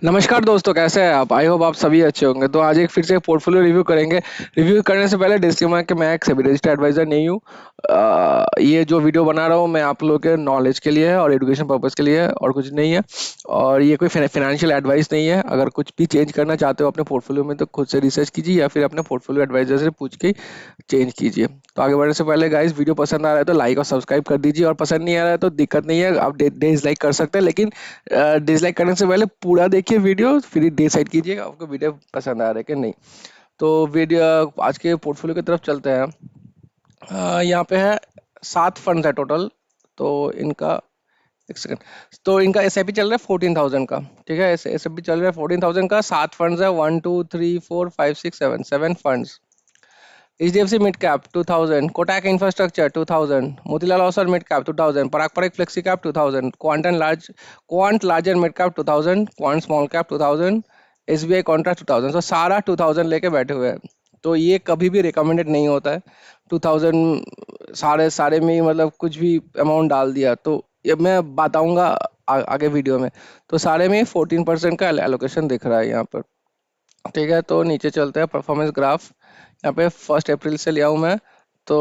नमस्कार दोस्तों, कैसे हैं आप? आई होप आप सभी अच्छे होंगे। तो आज एक फिर से पोर्टफोलियो रिव्यू करेंगे। रिव्यू करने से पहले डिस्क्लेमर कि मैं एक सेबी रजिस्टर्ड एडवाइजर नहीं हूँ। ये जो वीडियो बना रहा हूँ मैं आप लोगों के नॉलेज के लिए है और एजुकेशन पर्पस के लिए है और कुछ नहीं है। और ये कोई फाइनेंशियल एडवाइस नहीं है। अगर कुछ भी चेंज करना चाहते हो अपने पोर्टफोलियो में तो खुद से रिसर्च कीजिए या फिर अपने पोर्टफोलियो एडवाइजर से पूछ के चेंज कीजिए। तो आगे बढ़ने से पहले गाइस, वीडियो पसंद आ रहा है तो लाइक और सब्सक्राइब कर दीजिए, और पसंद नहीं आ रहा है तो दिक्कत नहीं है, आप डिसलाइक कर सकते हैं, लेकिन डिसलाइक करने से पहले पूरा देखिए वीडियो, फिर डिसाइड कीजिएगा आपको वीडियो पसंद आ रहा है कि नहीं। तो वीडियो आज के पोर्टफोलियो की तरफ चलते हैं। यहाँ पे है 7 फंड है टोटल। तो इनका एक सेकंड। तो इनका एस आई पी चल रहा है 14,000 का। ठीक है, एस आई पी चल रहा है 14,000 का। 7 फंड्स है, 1 2 3 4 5 6 7 7 funds. HDFC Mid Cap 2000, Kotak Infrastructure 2000, Motilal Oswal Mid Cap 2000, Parak Parak Flexi Cap 2000, Quant Larger Mid Cap 2000, Quant Small Cap 2000, SBI Contra 2000। तो सारा 2000 लेके बैठे हुए हैं। तो ये कभी भी रिकमेंडेड नहीं होता है 2000 सारे सारे में ही, मतलब कुछ भी अमाउंट डाल दिया तो ये मैं बताऊंगा आगे वीडियो में। तो सारे में 14% का एलोकेशन दिख रहा है यहाँ पर। ठीक है, तो नीचे चलते हैं परफॉर्मेंस ग्राफ। यहाँ पे 1 अप्रैल से लिया हूँ मैं। तो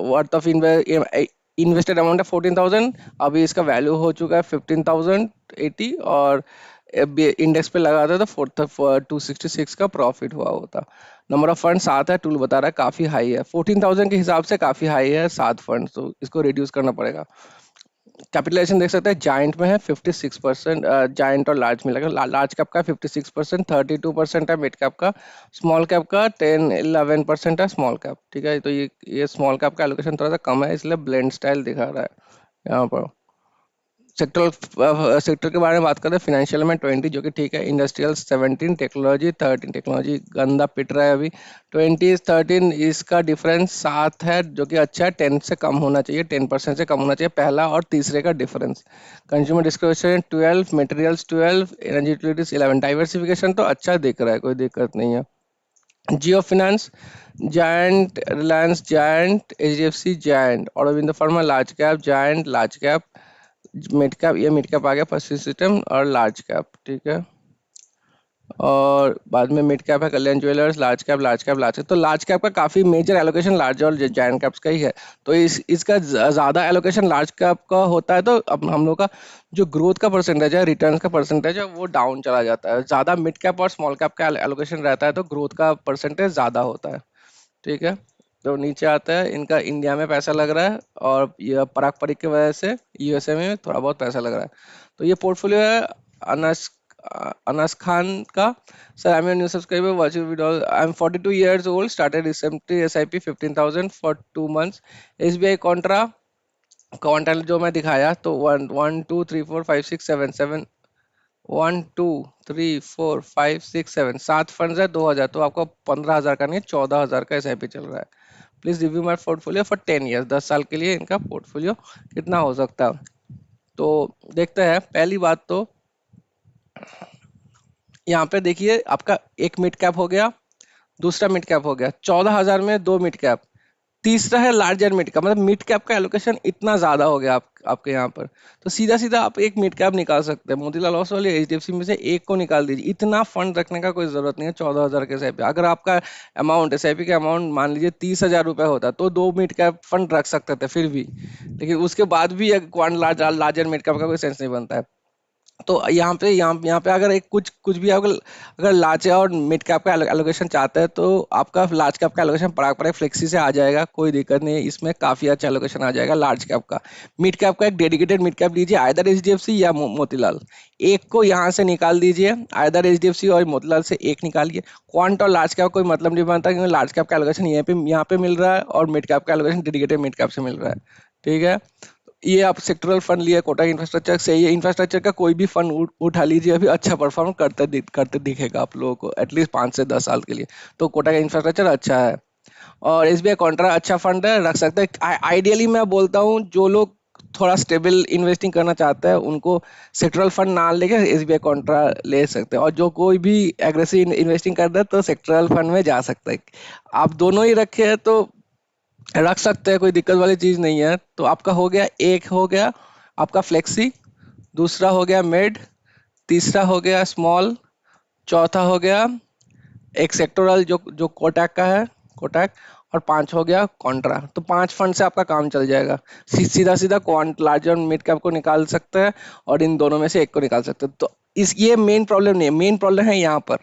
वर्थ ऑफ इन्वेस्टेड अमाउंट है 14,000। अभी इसका वैल्यू हो चुका है 15,080, और इंडेक्स पे लगा था तो 266 का प्रॉफिट हुआ होता। नंबर ऑफ फंड 7 है, टूल बता रहा है काफ़ी हाई है, 14,000 के हिसाब से काफ़ी हाई है 7 फंड, तो इसको रिड्यूस करना पड़ेगा। कैपिटलाइजेशन देख सकते हैं, जायंट में है 56%। जायंट और लार्ज मिलेगा। लार्ज कैप का 56%, 32% है मिड कैप का। स्मॉल कैप का 10-11% है स्मॉल कैप। ठीक है, तो ये स्मॉल कैप का एलोकेशन थोड़ा सा कम है, इसलिए ब्लेंड स्टाइल दिखा रहा है यहाँ पर। सेक्टर के बारे में बात करें, फाइनेंशियल में 20 जो कि ठीक है, इंडस्ट्रियल 17, टेक्नोलॉजी 13। टेक्नोलॉजी गंदा पिट रहा है अभी। 20 13 इसका डिफरेंस 7 है जो कि अच्छा है। 10 से कम होना चाहिए, 10% से कम होना चाहिए पहला और तीसरे का difference. Consumer description 12, materials 12, energy utilities 11। Diversification तो अच्छा दिख रहा है, कोई दिक्कत नहीं है। Jio finance giant, Reliance giant, HDFC giant, Aurobindo pharma large cap, giant large cap, mid cap, ये मिड कैप आ गया फर्स्ट सिस्टम, और लार्ज कैप। ठीक है, और बाद में मिड कैप है Kalyan jewellers, large cap large cap. तो लार्ज कैप का काफी मेजर एलोकेशन लार्ज और जायंट कैप्स का ही है। तो इसका ज्यादा एलोकेशन लार्ज कैप का होता है, तो अब हम लोग का जो ग्रोथ का परसेंटेज है, रिटर्न का परसेंटेज है, वो डाउन चला जाता है। ज्यादा मिड कैप और स्मॉल कैप का एलोकेशन रहता है तो ग्रोथ का परसेंटेज ज्यादा होता है। ठीक है, तो नीचे आता है इनका इंडिया में पैसा लग रहा है, और ये पराग परीक की वजह से यूएसए में थोड़ा बहुत पैसा लग रहा है। तो ये पोर्टफोलियो है अनस अनस खान का। Sir, I am new subscriber watching video. I am 42 years old, started recently SIP 15,000 for 2 months। SBI Contra Contra जो मैं दिखाया, तो 1 1 2 3 4 5 6 7 7 फंड्स है 2,000। तो आपको 15,000 का नहीं, 14,000 का SIP चल रहा है। Please review my portfolio for 10 years। 10 साल के लिए इनका पोर्टफोलियो कितना हो सकता है। तो देखते हैं। पहली बात तो यहाँ पे देखिए, आपका एक मिड कैप हो गया, दूसरा मिड कैप हो गया, 14,000 में दो मिड कैप, तीसरा है लार्जर मिड कैप। मतलब मिड कैप का एलोकेशन इतना ज्यादा हो गया आपके यहाँ पर। तो सीधा सीधा आप एक मिड कैप निकाल सकते हैं, मोतीलाल ओसवाल या HDFC में से एक को निकाल दीजिए। इतना फंड रखने का कोई जरूरत नहीं है 14,000 के SIP। अगर आपका अमाउंट SIP का अमाउंट मान लीजिए 30,000 रुपये होता तो दो मिड कैप फंड रख सकते थे फिर भी, लेकिन उसके बाद भी लार्जर मिड कैप का कोई सेंस नहीं बनता है। तो यहाँ पे अगर एक कुछ कुछ भी अगर अगर लार्ज और मिड कैप का एलोकेशन चाहते हैं तो आपका लार्ज कैप का एलोकेशन पराग पराग फ्लेक्सी से आ जाएगा, कोई दिक्कत नहीं है, इसमें काफी अच्छा एलोकेशन आ जाएगा लार्ज कैप का। मिड कैप का एक डेडिकेटेड मिड कैप लीजिए, आइदर HDFC या मोतीलाल। एक को यहाँ से निकाल दीजिए, आइदर HDFC और मोतीलाल से एक निकालिए। क्वांट और लार्ज कैप कोई मतलब नहीं बनता, क्योंकि लार्ज कैप का एलोकेशन यहाँ पे मिल रहा है और मिड कैप का एलोकेशन डेडिकेटेड मिड कैप से मिल रहा है। ठीक है, ये आप सेक्टरल फंड लिए कोटक इंफ्रास्ट्रक्चर से, ये इंफ्रास्ट्रक्चर का कोई भी फंड उठा लीजिए, अभी अच्छा परफॉर्म करते दिखेगा आप लोगों को एटलीस्ट 5 से 10 साल के लिए। तो कोटक इंफ्रास्ट्रक्चर अच्छा है, और SBI कॉन्ट्रा अच्छा फंड है, रख सकते हैं। आइडियली मैं बोलता हूँ जो लोग थोड़ा स्टेबल इन्वेस्टिंग करना चाहते हैं उनको सेक्टरल फंड ना लेके SBI कॉन्ट्रा ले सकते हैं, और जो कोई भी एग्रेसिव इन्वेस्टिंग करता है तो सेक्टरल फंड में जा सकता है। आप दोनों ही रखे हैं तो रख सकते हैं, कोई दिक्कत वाली चीज नहीं है। तो आपका हो गया, एक हो गया आपका फ्लेक्सी, दूसरा हो गया मिड, तीसरा हो गया स्मॉल, चौथा हो गया एक सेक्टोरल जो जो कोटक का है, कोटक, और 5 हो गया कॉन्ट्रा। तो 5 फंड से आपका काम चल जाएगा। सीधा सीधा क्वांट लार्ज और मिड कैप को निकाल सकते हैं और इन दोनों में से एक को निकाल सकते हैं। तो इस ये मेन प्रॉब्लम नहीं है, मेन प्रॉब्लम है यहाँ पर।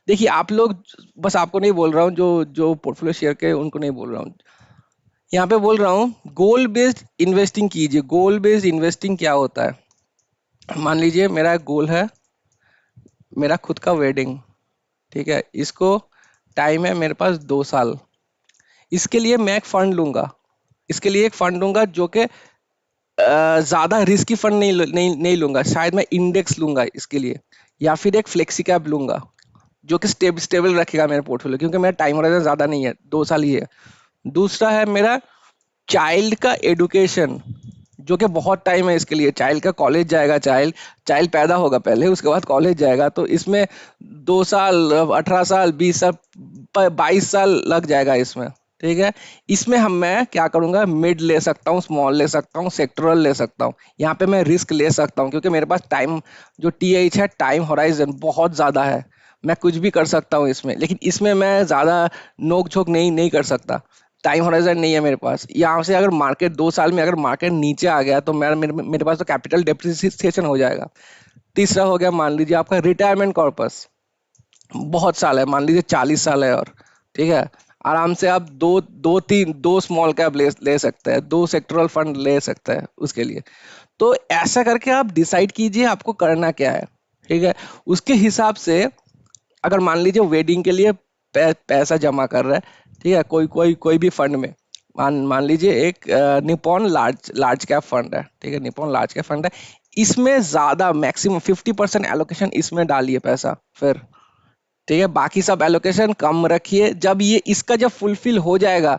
देखिए आप लोग, बस आपको नहीं बोल रहा हूँ, जो जो पोर्टफोलियो शेयर के उनको नहीं बोल रहा हूँ, यहाँ पे बोल रहा हूँ गोल बेस्ड इन्वेस्टिंग कीजिए। गोल बेस्ड इन्वेस्टिंग क्या होता है? मान लीजिए मेरा एक गोल है, मेरा खुद का वेडिंग, ठीक है, इसको टाइम है मेरे पास 2 साल। इसके लिए मैं एक फंड लूंगा, इसके लिए एक फंड लूंगा जो कि ज्यादा रिस्की फंड नहीं लूंगा, शायद मैं इंडेक्स लूंगा इसके लिए, या फिर एक फ्लेक्सी कैप लूंगा जो कि स्टेबल रखेगा मेरे पोर्टफोलियो, क्योंकि मेरा टाइम होराइजन ज्यादा नहीं है, 2 साल ही है। दूसरा है मेरा चाइल्ड का एडुकेशन, जो कि बहुत टाइम है इसके लिए। चाइल्ड का कॉलेज जाएगा, चाइल्ड चाइल्ड पैदा होगा पहले, उसके बाद कॉलेज जाएगा, तो इसमें 2 साल, 18 साल, 20 साल, 22 साल लग जाएगा इसमें। ठीक है, इसमें मैं क्या करूंगा, मिड ले सकता हूँ, स्मॉल ले सकता हूँ, सेक्टरल ले सकता हूँ। यहाँ पे मैं रिस्क ले सकता हूँ क्योंकि मेरे पास टाइम, जो TH है, टाइम होराइजन बहुत ज़्यादा है। मैं कुछ भी कर सकता हूँ इसमें, लेकिन इसमें मैं ज़्यादा नोक झोंक नहीं नहीं कर सकता। टाइम होराइजन नहीं है मेरे पास। यहाँ से अगर मार्केट 2 साल में अगर मार्केट नीचे आ गया तो मेरे पास तो कैपिटल डेप्रिसिएशन हो जाएगा। तीसरा हो गया, मान लीजिए आपका रिटायरमेंट कॉर्पस, बहुत साल है, मान लीजिए 40 साल है, और ठीक है, आराम से आप दो स्मॉल कैप ले सकते हैं, 2 सेक्टरल फंड ले सकते हैं उसके लिए। तो ऐसा करके आप डिसाइड कीजिए आपको करना क्या है। ठीक है, उसके हिसाब से अगर मान लीजिए वेडिंग के लिए पैसा जमा कर रहा है, ठीक है, कोई भी फंड में, मान लीजिए एक Nippon large large cap fund है, ठीक है, निपॉन लार्ज कैप फंड है, इसमें ज्यादा मैक्सिमम 50% एलोकेशन इसमें डालिए पैसा। फिर ठीक है, बाकी सब एलोकेशन कम रखिए। जब ये इसका जब फुलफिल हो जाएगा,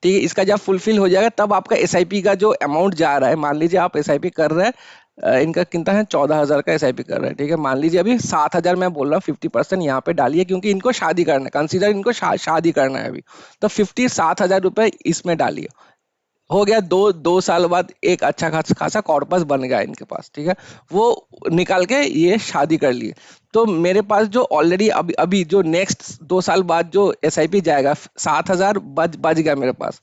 ठीक है, इसका जब फुलफिल हो जाएगा तब आपका SIP का जो अमाउंट जा रहा है, मान लीजिए आप SIP कर रहे हैं, इनका कितना है, 14,000 का SIP कर रहे हैं, ठीक है, मान लीजिए अभी 7,000 मैं बोल रहा हूँ, 50% यहाँ पे डालिए क्योंकि इनको शादी करना है, कंसीडर इनको शादी करना है अभी, तो 7,000 रुपए इसमें डालिए। हो गया, 2 साल बाद एक अच्छा खासा खासा कॉर्पस बन गया इनके पास, ठीक है, वो निकाल के ये शादी कर लिए। तो मेरे पास जो ऑलरेडी अभी अभी जो नेक्स्ट 2 साल बाद जो SIP जाएगा, 7,000 बच गया मेरे पास,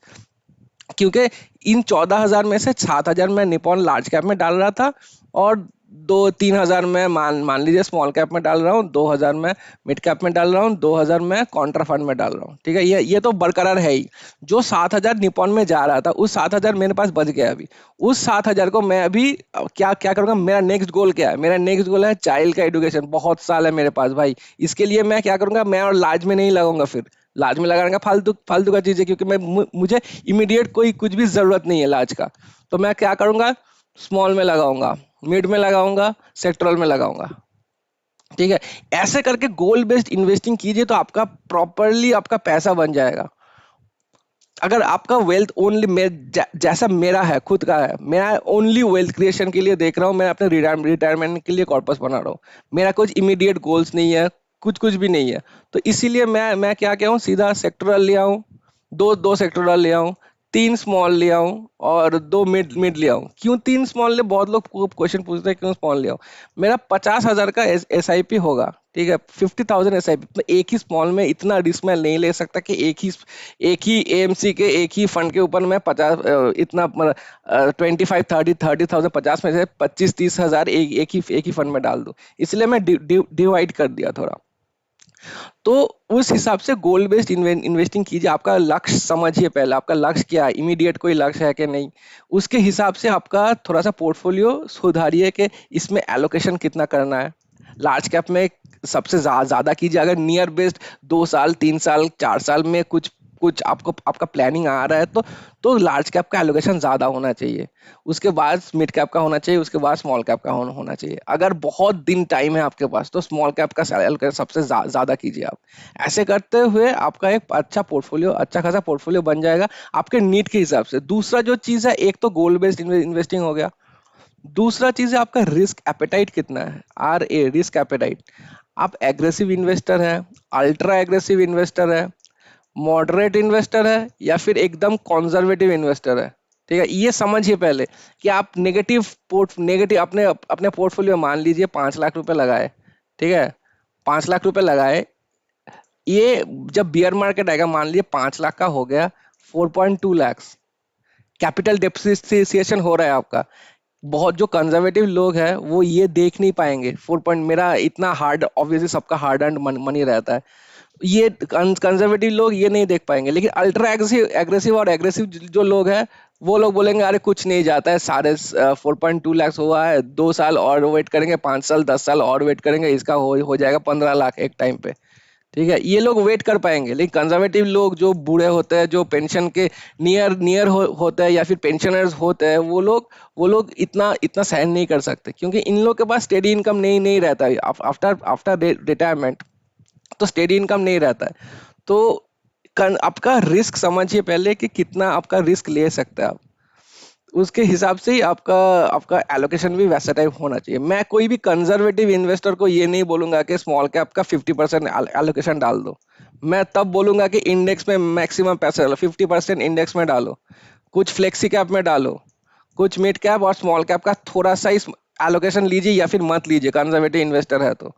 क्योंकि इन 14,000 में से 7,000 मैं निपॉन लार्ज कैप में डाल रहा था, और 2-3,000 में मान मान लीजिए स्मॉल कैप में डाल रहा हूँ, 2,000 में मिड कैप में डाल रहा हूँ, 2,000 में कॉन्ट्रा फंड में डाल रहा हूँ। ठीक है, ये तो बरकरार है ही। जो 7,000 निपॉन में जा रहा था, उस 7,000 मेरे पास बच गया अभी। उस 7,000 को मैं अभी क्या क्या करूंगा, मेरा नेक्स्ट गोल क्या है, मेरा नेक्स्ट गोल है चाइल्ड का एडुकेशन, बहुत साल है मेरे पास भाई। इसके लिए मैं क्या करूंगा, मैं और लार्ज में नहीं लगाऊंगा, फिर लाज में लगाने का फालतू फालतू का चीज है, क्योंकि मुझे इमीडिएट कोई कुछ भी जरूरत नहीं है लाज का। तो मैं क्या करूंगा, स्मॉल में लगाऊंगा, मिड में लगाऊंगा, सेक्टरल में लगाऊंगा। ठीक है, ऐसे करके गोल बेस्ड इन्वेस्टिंग कीजिए तो आपका प्रॉपरली आपका पैसा बन जाएगा। अगर आपका वेल्थ ओनली जैसा मेरा है, खुद का है, मैं ओनली वेल्थ क्रिएशन के लिए देख रहा हूँ, मैं अपने रिटायरमेंट के लिए कॉर्पस बना रहा हूँ, मेरा कुछ इमीडिएट गोल्स नहीं है, कुछ कुछ भी नहीं है, तो इसीलिए मैं क्या क्या हूँ, सीधा सेक्टरल ले आऊँ, दो दो सेक्टरल ले आऊँ, 3 स्मॉल ले आऊँ, और 2 मिड मिड ले आऊँ। क्यों 3 स्मॉल ले, बहुत लोग क्वेश्चन पूछते हैं क्यों स्मॉल ले आऊँ। मेरा 50,000 का SIP होगा, ठीक है, 50,000 SIP, एक ही स्मॉल में इतना रिस्क मैं नहीं ले सकता कि एक ही AMC के एक ही फंड के ऊपर मैं 50 इतना 25-30,000 50 में से 25-30,000 एक ही फंड में डाल दूं। इसलिए मैं डिवाइड कर दिया थोड़ा। तो उस हिसाब से गोल बेस्ड इन्वेस्टिंग कीजिए। आपका लक्ष्य समझिए पहले, आपका लक्ष्य क्या है, इमीडिएट कोई लक्ष्य है कि नहीं, उसके हिसाब से आपका थोड़ा सा पोर्टफोलियो सुधारिए कि इसमें एलोकेशन कितना करना है। लार्ज कैप में सबसे ज्यादा कीजिए, अगर नियर बेस्ड 2 साल 3 साल 4 साल में कुछ कुछ आपका प्लानिंग आ रहा है, तो लार्ज कैप का एलोकेशन ज्यादा होना चाहिए, उसके बाद मिड कैप का होना चाहिए, उसके बाद स्मॉल कैप का होना चाहिए। अगर बहुत दिन टाइम है आपके पास तो स्मॉल कैप का एलोकेशन सबसे ज्यादा कीजिए आप। ऐसे करते हुए आपका एक अच्छा पोर्टफोलियो, अच्छा खासा पोर्टफोलियो बन जाएगा आपके नीड के हिसाब से। दूसरा जो चीज है, एक तो गोल बेस्ड इन्वेस्टिंग हो गया, दूसरा चीज है आपका रिस्क एपेटाइट कितना है, रिस्क एपेटाइट। आप एग्रेसिव इन्वेस्टर है, अल्ट्रा एग्रेसिव इन्वेस्टर है, मॉडरेट इन्वेस्टर है, या फिर एकदम कॉन्जर्वेटिव इन्वेस्टर है। ठीक है, ये समझिए पहले कि आप नेगेटिव अपने अपने पोर्टफोलियो मान लीजिए 5 लाख रुपए लगाए, ठीक है, 5 लाख रुपए लगाए, ये जब बियर मार्केट आएगा मान लीजिए 5 लाख का हो गया 4.2 लाख, कैपिटल डेप्रिसिएशन हो रहा है आपका। बहुत जो कंजर्वेटिव लोग हैं वो ये देख नहीं पाएंगे, 4 पॉइंट मेरा इतना हार्ड, ऑब्वियसली सबका हार्ड एंड मनी रहता है, ये कंजर्वेटिव लोग ये नहीं देख पाएंगे। लेकिन अल्ट्रा एग्रेसिव एग्रेसिव और एग्रेसिव जो लोग हैं वो लोग बोलेंगे अरे कुछ नहीं जाता है, साढ़े 4.2 लाख हुआ है, 2 साल और वेट करेंगे, 5 साल 10 साल और वेट करेंगे, इसका हो जाएगा 15 लाख एक टाइम पे। ठीक है, ये लोग वेट कर पाएंगे। लेकिन कंजर्वेटिव लोग जो बूढ़े होते हैं, जो पेंशन के होते हैं या फिर पेंशनर्स होते हैं, वो लोग इतना इतना सहन नहीं कर सकते, क्योंकि इन लोग के पास स्टेडी इनकम नहीं नहीं रहता है आफ्टर आफ्टर रिटायरमेंट। तो स्टेडी इनकम नहीं रहता है। तो आपका रिस्क समझिए पहले कि कितना आपका रिस्क ले सकते हैं आप, उसके हिसाब से ही आपका आपका एलोकेशन भी वैसा टाइप होना चाहिए। मैं कोई भी कंजर्वेटिव इन्वेस्टर को ये नहीं बोलूंगा कि स्मॉल कैप का 50% एलोकेशन डाल दो। मैं तब बोलूंगा कि इंडेक्स में मैक्सिमम पैसा डालो, 50% इंडेक्स में डालो, कुछ फ्लेक्सी कैप में डालो, कुछ मिड कैप और स्मॉल कैप का थोड़ा सा ही एलोकेशन लीजिए या फिर मत लीजिए कंजर्वेटिव इन्वेस्टर है तो।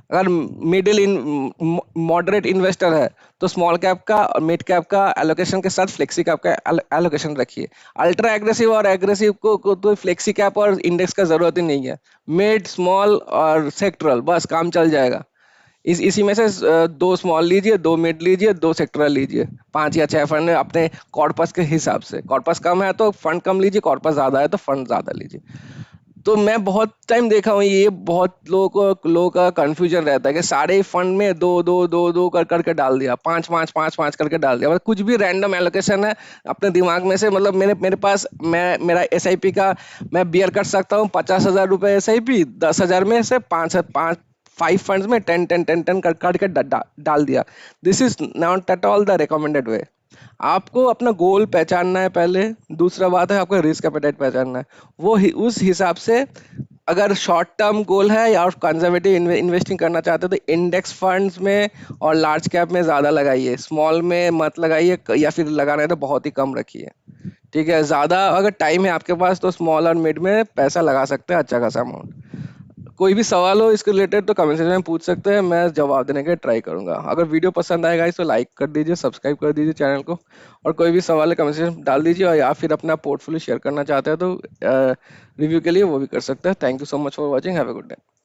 अगर मिडिल इन मॉडरेट इन्वेस्टर है तो स्मॉल कैप का और मिड कैप का एलोकेशन के साथ फ्लेक्सी कैप का एलोकेशन रखिए। अल्ट्रा एग्रेसिव और एग्रेसिव को तो फ्लेक्सी कैप और इंडेक्स का जरूरत ही नहीं है, मिड स्मॉल और सेक्टरल बस काम चल जाएगा। इसी में से 2 स्मॉल लीजिए, 2 मिड लीजिए, 2 सेक्टरल लीजिए, 5 या 6 फंड अपने कॉर्पस के हिसाब से। कॉर्पस कम है तो फंड कम लीजिए, कॉर्पस ज्यादा है तो फंड ज्यादा लीजिए। तो मैं बहुत टाइम देखा हूँ ये, बहुत लोगों का कंफ्यूजन रहता है कि सारे फंड में दो दो दो दो कर करके डाल दिया, पांच पांच पांच पांच करके डाल दिया, मतलब कुछ भी रैंडम एलोकेशन है अपने दिमाग में से। मतलब मेरे मेरे पास मेरा एसआईपी का मैं बियर कर सकता हूँ 50,000 रुपए एसआईपी, 10,000 में से पाँच पाँच 5 फंड्स में 10 10 10 10 कर करके डाल दिया। This is not at all the recommended way. आपको अपना गोल पहचानना है पहले, दूसरा बात है आपका रिस्क एपेटाइट पहचानना है। उस हिसाब से अगर शॉर्ट टर्म गोल है या कंजर्वेटिव इन्वेस्टिंग करना चाहते हो तो इंडेक्स फंड्स में और लार्ज कैप में ज़्यादा लगाइए, स्मॉल में मत लगाइए, या फिर लगाना है तो बहुत ही कम रखिए। ठीक है, ज़्यादा अगर टाइम है आपके पास तो स्मॉल और मिड में पैसा लगा सकते हैं अच्छा खासा अमाउंट। कोई भी सवाल हो इसके रिलेटेड तो कमेंट सेक्शन में पूछ सकते हैं, मैं जवाब देने का ट्राई करूंगा। अगर वीडियो पसंद आएगा तो लाइक कर दीजिए, सब्सक्राइब कर दीजिए चैनल को, और कोई भी सवाल है कमेंट सेक्शन में डाल दीजिए, और या फिर अपना पोर्टफोलियो शेयर करना चाहते हैं तो रिव्यू के लिए वो भी कर सकते हैं। Thank you so much for watching, have a good day.